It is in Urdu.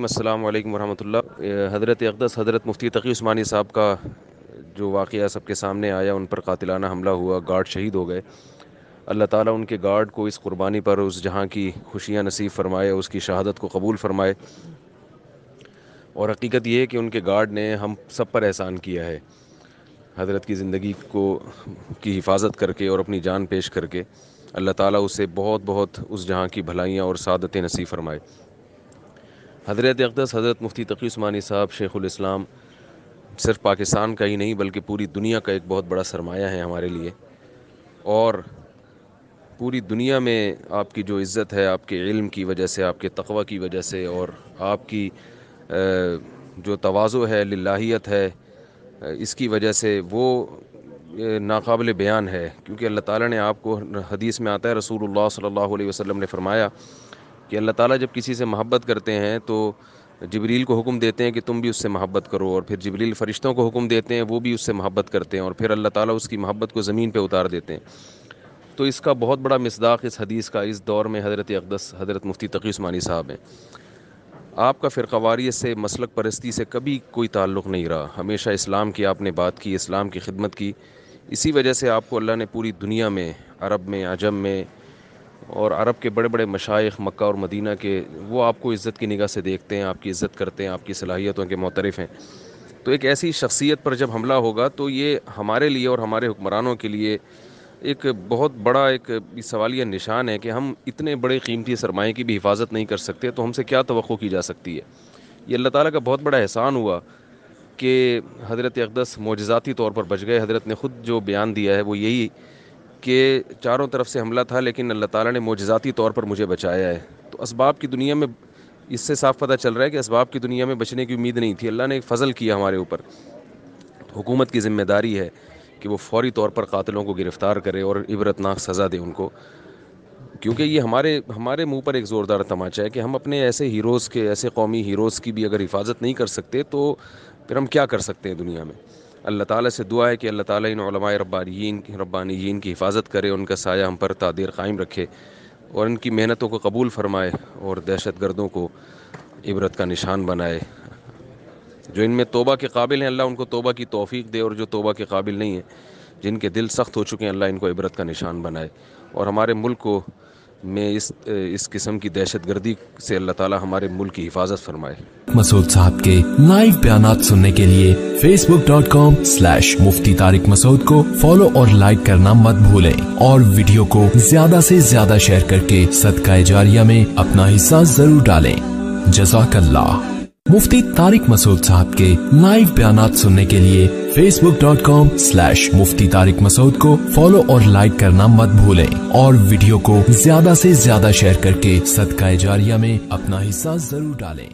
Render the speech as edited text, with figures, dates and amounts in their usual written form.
السلام علیکم ورحمۃ اللہ۔ حضرت اقدس حضرت مفتی تقی عثمانی صاحب کا جو واقعہ سب کے سامنے آیا، ان پر قاتلانہ حملہ ہوا، گارڈ شہید ہو گئے۔ اللہ تعالیٰ ان کے گارڈ کو اس قربانی پر اس جہاں کی خوشیاں نصیب فرمائے، اس کی شہادت کو قبول فرمائے۔ اور حقیقت یہ ہے کہ ان کے گارڈ نے ہم سب پر احسان کیا ہے، حضرت کی زندگی کی حفاظت کر کے اور اپنی جان پیش کر کے۔ اللہ تعالیٰ اسے بہت بہت اس جہاں کی بھلائیاں اور سعادتیں نصیب فرمائے۔ حضرت اقدس حضرت مفتی تقی عثمانی صاحب شیخ الاسلام صرف پاکستان کا ہی نہیں بلکہ پوری دنیا کا ایک بہت بڑا سرمایہ ہے ہمارے لیے، اور پوری دنیا میں آپ کی جو عزت ہے، آپ کے علم کی وجہ سے، آپ کے تقوی کی وجہ سے، اور آپ کی جو تواضع ہے، للہیت ہے، اس کی وجہ سے وہ ناقابل بیان ہے۔ کیونکہ اللہ تعالیٰ نے آپ کو، حدیث میں آتا ہے، رسول اللہ صلی اللہ علیہ وسلم نے فرمایا کہ اللہ تعالیٰ جب کسی سے محبت کرتے ہیں تو جبریل کو حکم دیتے ہیں کہ تم بھی اس سے محبت کرو، اور پھر جبریل فرشتوں کو حکم دیتے ہیں، وہ بھی اس سے محبت کرتے ہیں، اور پھر اللہ تعالیٰ اس کی محبت کو زمین پہ اتار دیتے ہیں۔ تو اس کا بہت بڑا مصداق اس حدیث کا اس دور میں حضرت اقدس حضرت مفتی تقی عثمانی صاحب ہیں۔ آپ کا فرقہ واریت سے، مسلک پرستی سے کبھی کوئی تعلق نہیں رہا، ہمیشہ اسلام کی آپ نے بات کی، اسلام کی خدمت کی۔ اسی وجہ سے آپ کو اللہ نے پوری دنیا میں، عرب میں، عجم میں، اور عرب کے بڑے بڑے مشائخ مکہ اور مدینہ کے، وہ آپ کو عزت کی نگاہ سے دیکھتے ہیں، آپ کی عزت کرتے ہیں، آپ کی صلاحیتوں کے معترف ہیں۔ تو ایک ایسی شخصیت پر جب حملہ ہوگا تو یہ ہمارے لیے اور ہمارے حکمرانوں کے لیے ایک بہت بڑا ایک سوالیہ نشان ہے کہ ہم اتنے بڑے قیمتی سرمایے کی بھی حفاظت نہیں کر سکتے، تو ہم سے کیا توقع کی جا سکتی ہے۔ یہ اللہ تعالیٰ کا بہت بڑا احسان ہوا کہ حضرت اقدس معجزاتی طور پر بچ گئے۔ حضرت نے خود جو بیان دیا ہے وہ یہی کہ چاروں طرف سے حملہ تھا لیکن اللہ تعالیٰ نے معجزاتی طور پر مجھے بچایا ہے۔ تو اسباب کی دنیا میں اس سے صاف پتہ چل رہا ہے کہ اسباب کی دنیا میں بچنے کی امید نہیں تھی، اللہ نے ایک فضل کیا ہمارے اوپر۔ حکومت کی ذمہ داری ہے کہ وہ فوری طور پر قاتلوں کو گرفتار کرے اور عبرتناک سزا دے ان کو، کیونکہ یہ ہمارے منہ پر ایک زوردار تماچا ہے کہ ہم اپنے ایسے ہیروز کے، ایسے قومی ہیروز کی بھی اگر حفاظت نہیں کر سکتے تو پھر ہم کیا کر سکتے ہیں دنیا میں۔ اللہ تعالیٰ سے دعا ہے کہ اللہ تعالیٰ ان علماء ربانیین کی حفاظت کرے، ان کا سایہ ہم پر تا دیر قائم رکھے، اور ان کی محنتوں کو قبول فرمائے، اور دہشت گردوں کو عبرت کا نشان بنائے۔ جو ان میں توبہ کے قابل ہیں اللہ ان کو توبہ کی توفیق دے، اور جو توبہ کے قابل نہیں ہیں، جن کے دل سخت ہو چکے ہیں، اللہ ان کو عبرت کا نشان بنائے، اور ہمارے ملک کو میں اس قسم کی دہشت گردی سے اللہ تعالیٰ ہمارے ملک کی حفاظت فرمائے۔ مسعود صاحب کے لائیو بیانات سننے کے لیے facebook.com/مفتی طارق مسعود کو فالو اور لائک کرنا مت بھولیں، اور ویڈیو کو زیادہ سے زیادہ شیئر کر کے صدقہ جاریہ میں اپنا حصہ ضرور ڈالیں۔ جزاک اللہ۔ مفتی طارق مسعود صاحب کے لائیو بیانات سننے کے لیے facebook.com/مفتی طارق مسعود کو فالو اور لائک کرنا مت بھولیں، اور ویڈیو کو زیادہ سے زیادہ شیئر کر کے صدقہ جاریہ میں اپنا حصہ ضرور ڈالیں۔